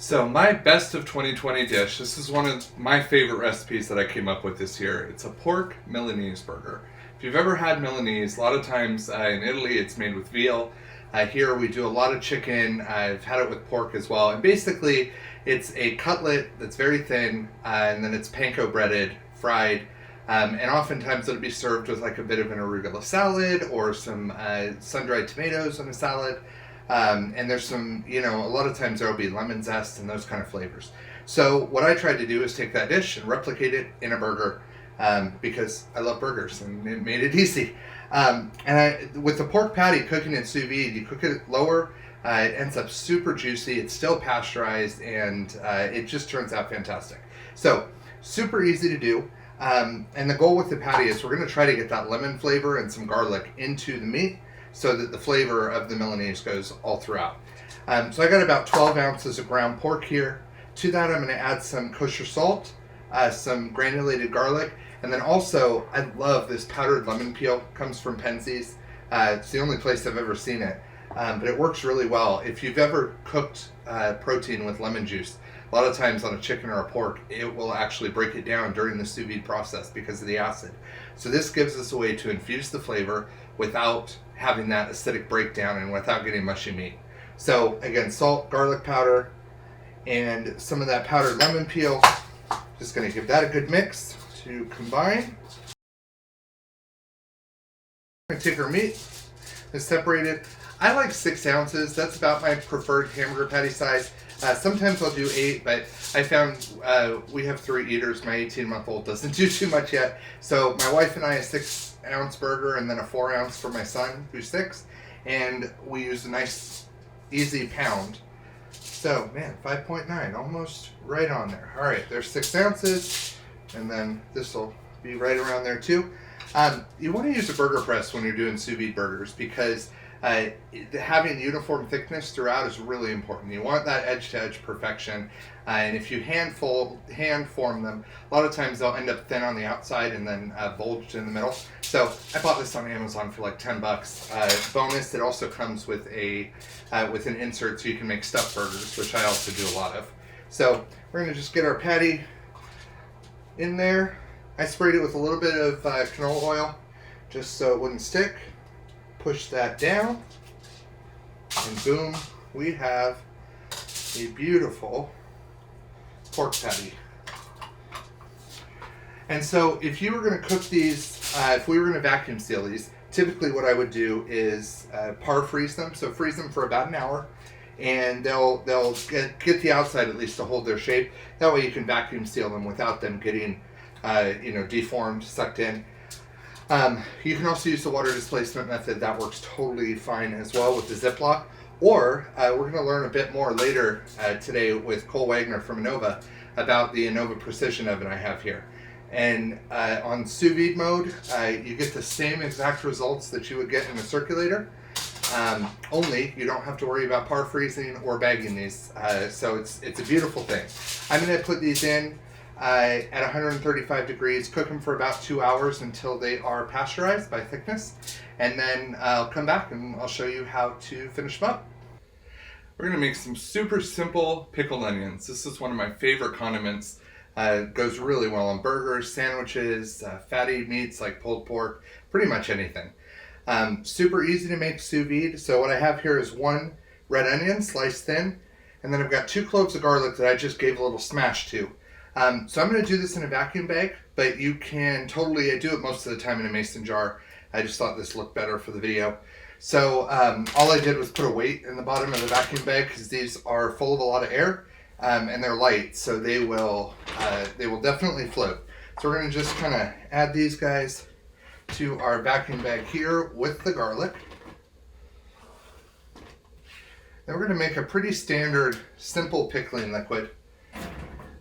So my best of 2020 dish, this is one of my favorite recipes that I came up with this year. It's a pork Milanese burger. If you've ever had Milanese, a lot of times in Italy it's made with veal. Here we do a lot of chicken. I've had it with pork as well. And basically it's a cutlet that's very thin and then it's panko breaded, fried. And oftentimes it'll be served with like a bit of an arugula salad or some sun-dried tomatoes on a salad. And there's some, a lot of times there'll be lemon zest and those kind of flavors. So what I tried to do is take that dish and replicate it in a burger because I love burgers and it made it easy. With the pork patty cooking in sous vide, you cook it lower, it ends up super juicy, it's still pasteurized, and it just turns out fantastic. So super easy to do. And the goal with the patty is we're going to try to get that lemon flavor and some garlic into the meat, so that the flavor of the Milanese goes all throughout. So I got about 12 ounces of ground pork here. To that I'm going to add some kosher salt, some granulated garlic, and then also I love this powdered lemon peel. Comes from Penzeys. It's the only place I've ever seen it, but it works really well. If you've ever cooked protein with lemon juice, a lot of times on a chicken or a pork, it will actually break it down during the sous vide process because of the acid. So this gives us a way to infuse the flavor without having that acidic breakdown and without getting mushy meat. So again, salt, garlic powder, and some of that powdered lemon peel. Just going to give that a good mix to combine. I'm going to take our meat and separate it. I like 6 ounces. That's about my preferred hamburger patty size. Sometimes I'll do 8, but I found we have 3 eaters. My 18-month-old doesn't do too much yet. So my wife and I, a 6-ounce burger and then a 4-ounce for my son, who's 6. And we use a nice, easy pound. So, man, 5.9, almost right on there. All right, there's 6 ounces. And then this will be right around there, too. You want to use a burger press when you're doing sous vide burgers because having uniform thickness throughout is really important. You want that edge-to-edge perfection, and if you hand form them, a lot of times they'll end up thin on the outside and then bulged in the middle. So I bought this on Amazon for like $10. Bonus, it also comes with an insert so you can make stuffed burgers, which I also do a lot of. So we're going to just get our patty in there. I sprayed it with a little bit of canola oil just so it wouldn't stick. Push that down, and boom, we have a beautiful pork patty. And so if you were going to cook these, if we were going to vacuum seal these, typically what I would do is par freeze them. So freeze them for about an hour, and they'll get the outside at least to hold their shape. That way you can vacuum seal them without them getting deformed, sucked in. You can also use the water displacement method. That works totally fine as well with the Ziploc. Or we're going to learn a bit more later today with Cole Wagner from Innova about the Innova Precision Oven I have here. And on sous vide mode, you get the same exact results that you would get in a circulator. Only you don't have to worry about par freezing or bagging these. So it's a beautiful thing. I'm going to put these in at 135 degrees, cook them for about 2 hours until they are pasteurized by thickness, and then I'll come back and I'll show you how to finish them up. We're going to make some super simple pickled onions. This is one of my favorite condiments. It goes really well on burgers, sandwiches, fatty meats like pulled pork, pretty much anything. Super easy to make sous vide. So what I have here is 1 red onion sliced thin, and then I've got 2 cloves of garlic that I just gave a little smash to. So I'm going to do this in a vacuum bag, but you can totally, I do it most of the time in a mason jar. I just thought this looked better for the video. So all I did was put a weight in the bottom of the vacuum bag because these are full of a lot of air and they're light, so they will definitely float. So we're going to just kind of add these guys to our vacuum bag here with the garlic. Then we're going to make a pretty standard, simple pickling liquid.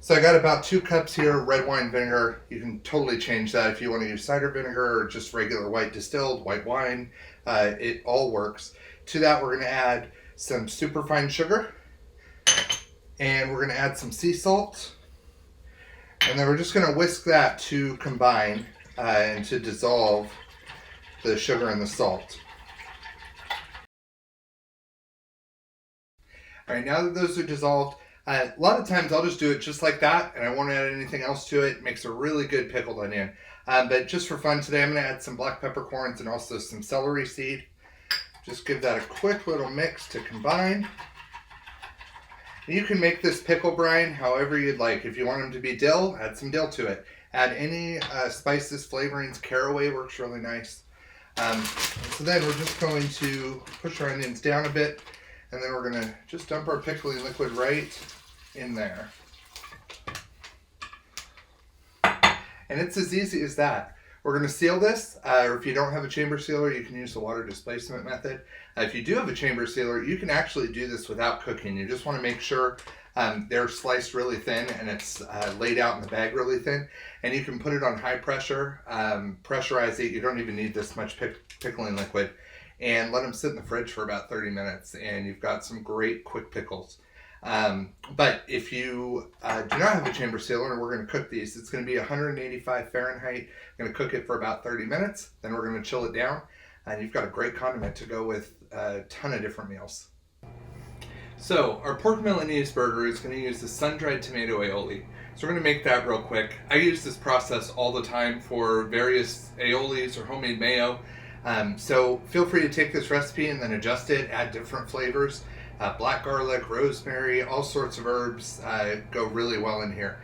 So I got about 2 cups here, red wine vinegar. You can totally change that if you want to use cider vinegar or just regular white distilled white wine. It all works. To that we're going to add some superfine sugar, and we're going to add some sea salt, and then we're just going to whisk that to combine and to dissolve the sugar and the salt. All right, now that those are dissolved, A lot of times I'll just do it just like that, and I won't add anything else to it. It makes a really good pickled onion. But just for fun today, I'm going to add some black peppercorns and also some celery seed. Just give that a quick little mix to combine. You can make this pickle brine however you'd like. If you want them to be dill, add some dill to it. Add any spices, flavorings. Caraway works really nice. So then we're just going to push our onions down a bit, and then we're going to just dump our pickling liquid right in there. And it's as easy as that. We're going to seal this, or if you don't have a chamber sealer, you can use the water displacement method. If you do have a chamber sealer, you can actually do this without cooking. You just want to make sure they're sliced really thin and it's laid out in the bag really thin. And you can put it on high pressure, pressurize it. You don't even need this much pickling liquid. And let them sit in the fridge for about 30 minutes. And you've got some great quick pickles. But if you do not have a chamber sealer and we're going to cook these, it's going to be 185 Fahrenheit. We're going to cook it for about 30 minutes. Then we're going to chill it down. And you've got a great condiment to go with a ton of different meals. So our pork Milanese burger is going to use the sun-dried tomato aioli. So we're going to make that real quick. I use this process all the time for various aiolis or homemade mayo. So feel free to take this recipe and then adjust it, add different flavors. Black garlic, rosemary, all sorts of herbs go really well in here.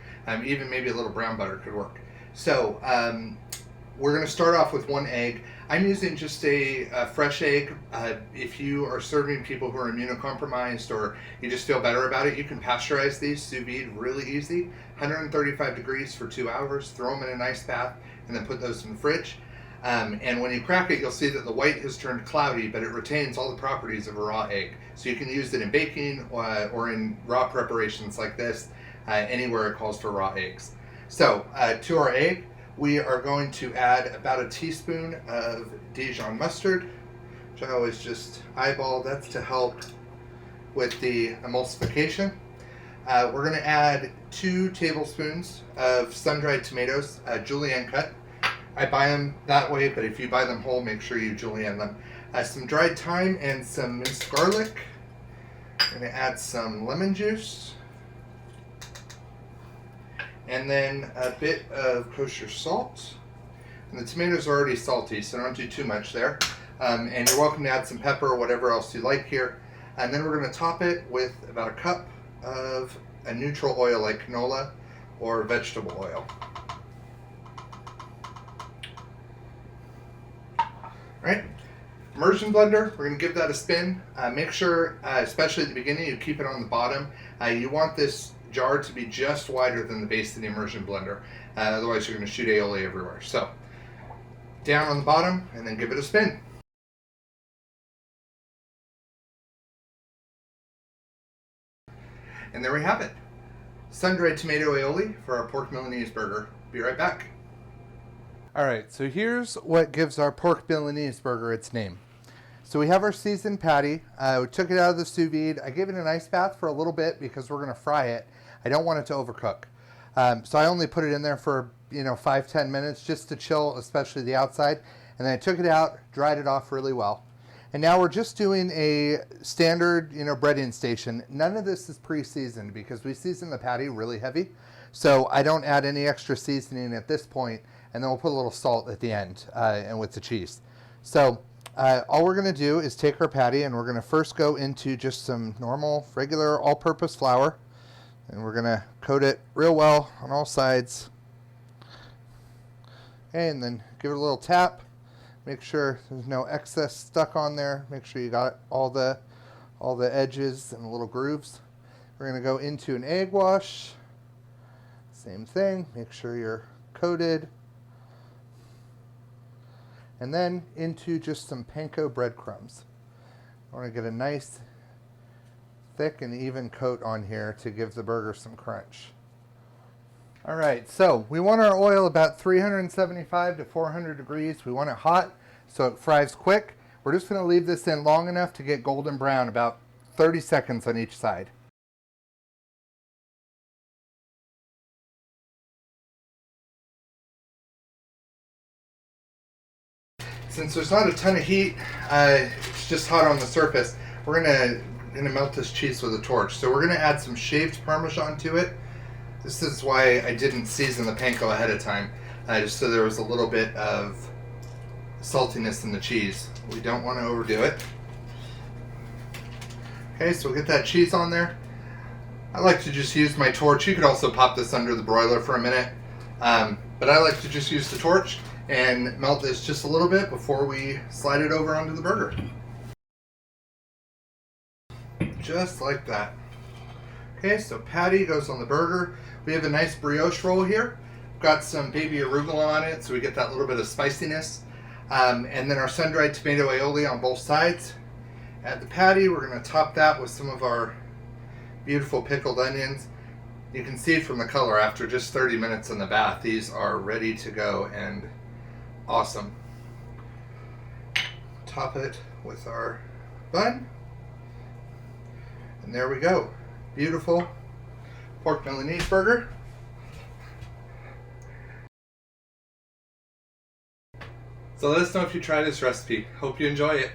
Even maybe a little brown butter could work. So we're going to start off with 1 egg. I'm using just a fresh egg. If you are serving people who are immunocompromised or you just feel better about it, you can pasteurize these, sous vide, really easy. 135 degrees for 2 hours. Throw them in an ice bath and then put those in the fridge. And when you crack it, you'll see that the white has turned cloudy, but it retains all the properties of a raw egg. So you can use it in baking or in raw preparations like this, anywhere it calls for raw eggs. So to our egg, we are going to add about a teaspoon of Dijon mustard, which I always just eyeball. That's to help with the emulsification. We're going to add 2 tablespoons of sun-dried tomatoes, julienne cut. I buy them that way, but if you buy them whole, make sure you julienne them. Some dried thyme and some minced garlic. I'm going to add some lemon juice. And then a bit of kosher salt. And the tomatoes are already salty, so don't do too much there. And you're welcome to add some pepper or whatever else you like here. And then we're going to top it with about a cup of a neutral oil like canola or vegetable oil. Right? Immersion blender, we're going to give that a spin. Make sure, especially at the beginning, you keep it on the bottom. You want this jar to be just wider than the base of the immersion blender. Otherwise, you're going to shoot aioli everywhere. So, down on the bottom, and then give it a spin. And there we have it. Sun-dried tomato aioli for our pork Milanese burger. Be right back. All right, so here's what gives our pork Milanese burger its name. So we have our seasoned patty. We took it out of the sous vide. I gave it an ice bath for a little bit because we're going to fry it. I don't want it to overcook. So I only put it in there for 5-10 minutes just to chill, especially the outside. And then I took it out, dried it off really well. And now we're just doing a standard breading station. None of this is pre-seasoned because we season the patty really heavy. So I don't add any extra seasoning at this point. And then we'll put a little salt at the end and with the cheese. So all we're going to do is take our patty and we're going to first go into just some normal, regular, all-purpose flour. And we're going to coat it real well on all sides. Okay, and then give it a little tap. Make sure there's no excess stuck on there. Make sure you got all the edges and the little grooves. We're going to go into an egg wash. Same thing. Make sure you're coated. And then into just some panko breadcrumbs. I want to get a nice thick and even coat on here to give the burger some crunch. All right, so we want our oil about 375 to 400 degrees. We want it hot so it fries quick. We're just going to leave this in long enough to get golden brown, about 30 seconds on each side. Since there's not a ton of heat, it's just hot on the surface, we're going to going to melt this cheese with a torch. So we're going to add some shaved Parmesan to it. This is why I didn't season the panko ahead of time, just so there was a little bit of saltiness in the cheese. We don't want to overdo it. Okay, so we'll get that cheese on there. I like to just use my torch. You could also pop this under the broiler for a minute, but I like to just use the torch and melt this just a little bit before we slide it over onto the burger. Just like that. Okay, so patty goes on the burger. We have a nice brioche roll here. Got some baby arugula on it, so we get that little bit of spiciness. And then our sun-dried tomato aioli on both sides. Add the patty. We're going to top that with some of our beautiful pickled onions. You can see from the color, after just 30 minutes in the bath, these are ready to go and awesome. Top it with our bun. And there we go. Beautiful pork Milanese burger. So let us know if you try this recipe. Hope you enjoy it.